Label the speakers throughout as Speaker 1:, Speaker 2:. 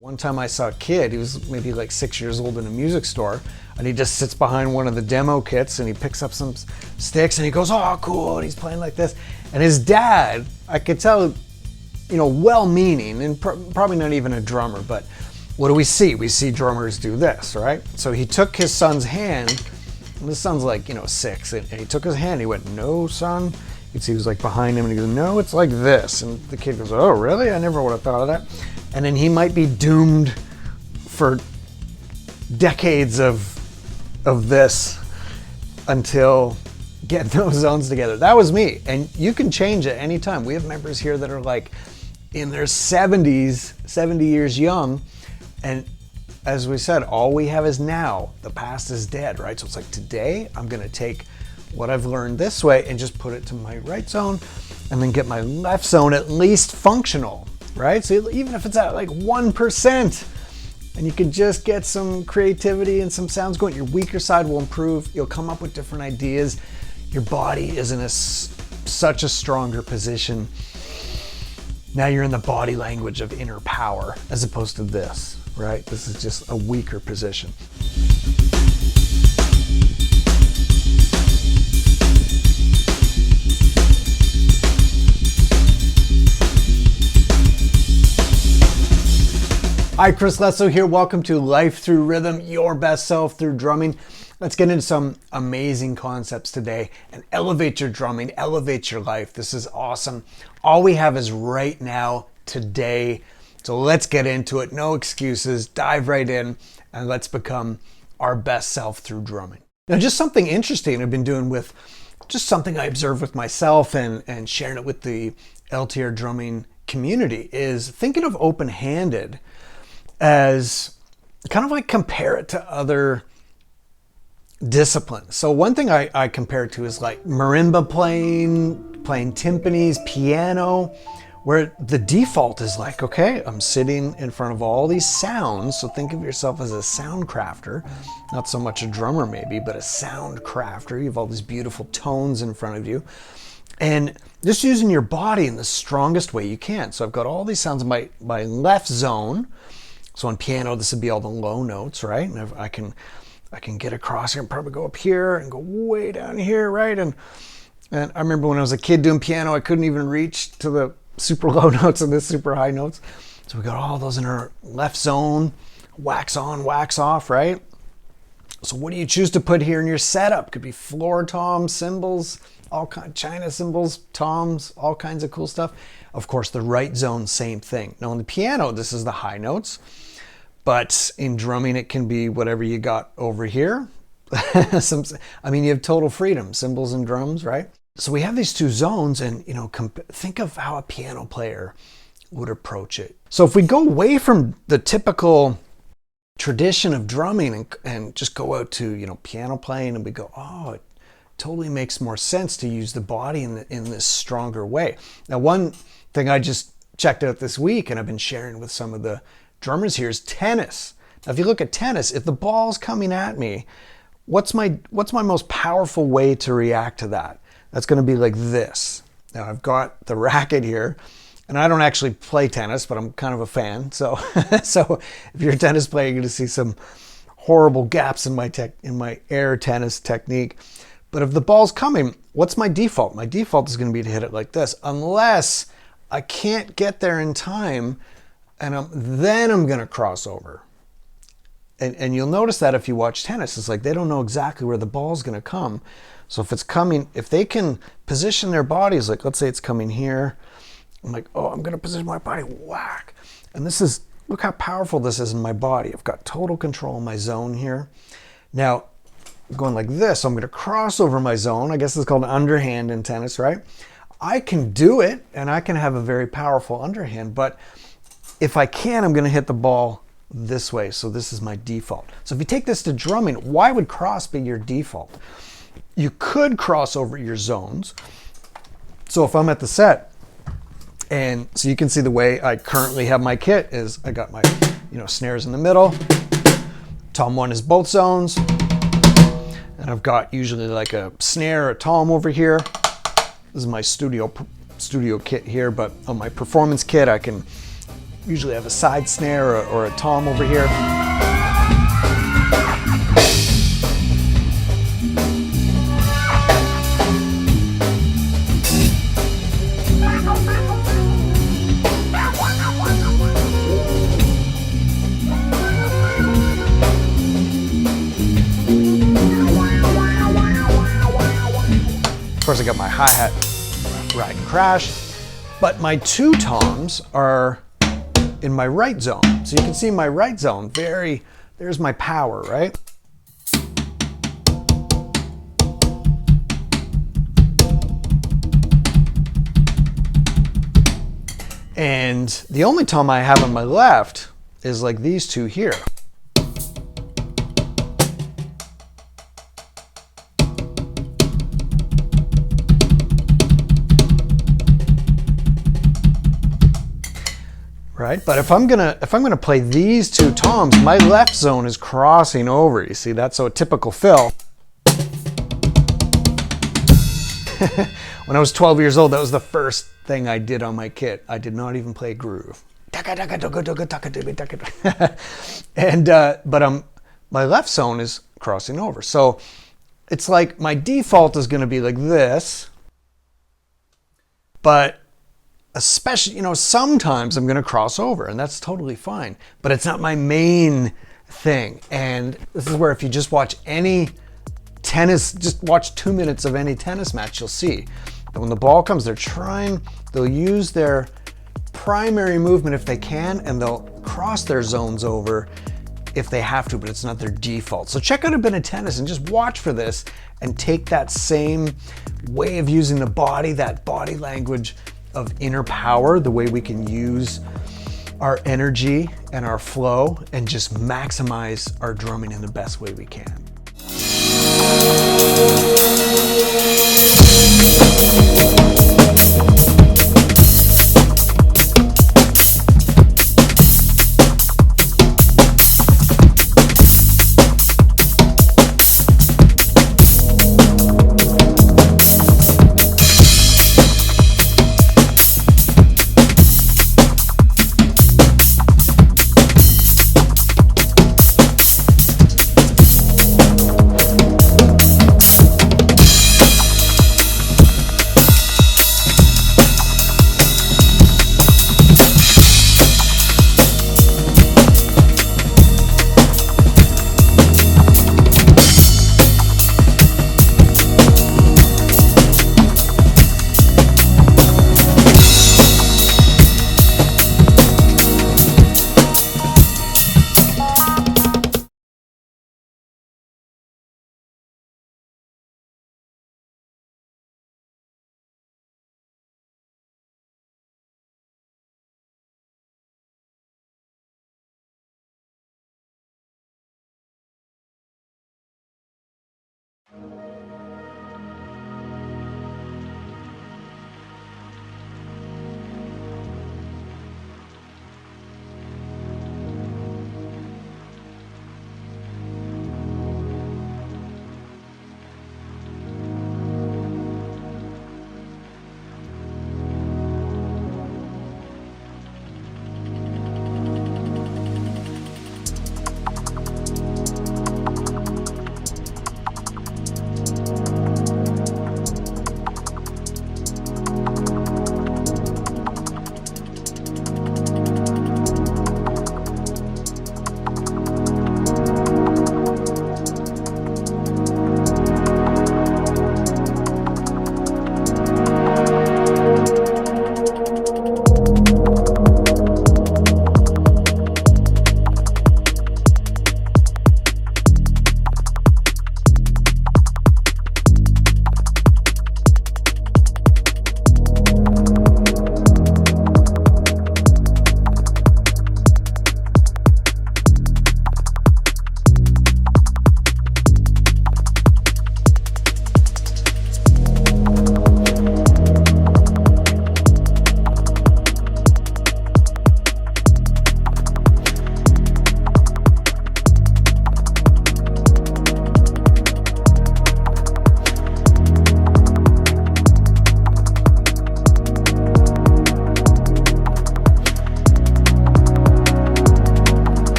Speaker 1: One time I saw a kid, he was maybe like 6 years old in a music store, and he just sits behind one of the demo kits and he picks up some sticks and he goes, oh, cool, and he's playing like this. And his dad, I could tell, well-meaning and probably not even a drummer, but what do we see? We see drummers do this, right? So he took his son's hand, and his son's like, 6, and he took his hand, he went, no, son. You can see he was like behind him and he goes, no, it's like this. And the kid goes, oh, really? I never would have thought of that. And then he might be doomed for decades of this until getting those zones together. That was me. And you can change at any time. We have members here that are like in their 70s, 70 years young. And as we said, all we have is now. The past is dead, right? So it's like today I'm going to take what I've learned this way and just put it to my right zone and then get my left zone at least functional. Right? So even if it's at like 1% and you can just get some creativity and some sounds going, your weaker side will improve. You'll come up with different ideas. Your body is in such a stronger position. Now you're in the body language of inner power as opposed to this, right? This is just a weaker position. Hi, Chris Lesso here. Welcome to Life Through Rhythm, your best self through drumming. Let's get into some amazing concepts today and elevate your drumming, elevate your life. This is awesome. All we have is right now, today. So let's get into it. No excuses. Dive right in and let's become our best self through drumming. Now, just something interesting I've been doing with just something I observed with myself and sharing it with the LTR drumming community is thinking of open-handed as kind of like compare it to other disciplines. So one thing I compare it to is like marimba playing timpanis, piano, where the default is like, okay, I'm sitting in front of all these sounds. So think of yourself as a sound crafter, not so much a drummer maybe, but a sound crafter. You have all these beautiful tones in front of you and just using your body in the strongest way you can. So I've got all these sounds in my left zone. So on piano, this would be all the low notes, right? And I can get across here and probably go up here and go way down here, right? And I remember when I was a kid doing piano, I couldn't even reach to the super low notes and the super high notes. So we got all those in our left zone, wax on, wax off, right? So what do you choose to put here in your setup? Could be floor toms, cymbals, all kind, China cymbals, toms, all kinds of cool stuff. Of course, the right zone, same thing. Now on the piano, this is the high notes. But in drumming, it can be whatever you got over here. You have total freedom, cymbals and drums, right? So we have these two zones and, think of how a piano player would approach it. So if we go away from the typical tradition of drumming and just go out to, piano playing and we go, oh, it totally makes more sense to use the body in this stronger way. Now, one thing I just checked out this week and I've been sharing with some of the drummers here is tennis. Now, if you look at tennis, if the ball's coming at me, what's my most powerful way to react to that? That's going to be like this. Now, I've got the racket here, and I don't actually play tennis, but I'm kind of a fan. So if you're a tennis player, you're going to see some horrible gaps in my air tennis technique. But if the ball's coming, what's my default? My default is going to be to hit it like this, unless I can't get there in time. And then I'm going to cross over. And you'll notice that if you watch tennis, it's like they don't know exactly where the ball's going to come. So if it's coming, if they can position their bodies, like let's say it's coming here, I'm like, oh, I'm going to position my body, whack. And look how powerful this is in my body. I've got total control of my zone here. Now, going like this, so I'm going to cross over my zone. I guess it's called an underhand in tennis, right? I can do it, and I can have a very powerful underhand, but if I can, I'm going to hit the ball this way. So this is my default. So if you take this to drumming, why would cross be your default? You could cross over your zones. So if I'm at the set, and so you can see the way I currently have my kit is I got my snares in the middle. Tom 1 is both zones. And I've got usually like a snare, a tom over here. This is my studio kit here, but on my performance kit, I can usually have a side snare or a tom over here. Of course, I got my hi-hat ride and crash, but my two toms are in my right zone. So you can see my right zone, there's my power, right? And the only tom I have on my left is like these two here. Right? But if I'm gonna play these two toms, my left zone is crossing over. You see, that's so a typical fill. When I was 12 years old, that was the first thing I did on my kit. I did not even play groove. And but my left zone is crossing over. So it's like my default is going to be like this, but especially, you know, sometimes I'm going to cross over, and that's totally fine, but it's not my main thing. And this is where if you just watch any tennis, just watch 2 minutes of any tennis match, you'll see that when the ball comes, they'll use their primary movement if they can, and they'll cross their zones over if they have to, but it's not their default. So check out a bit of tennis and just watch for this and take that same way of using the body, that body language of inner power, the way we can use our energy and our flow and just maximize our drumming in the best way we can.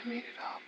Speaker 2: made it up.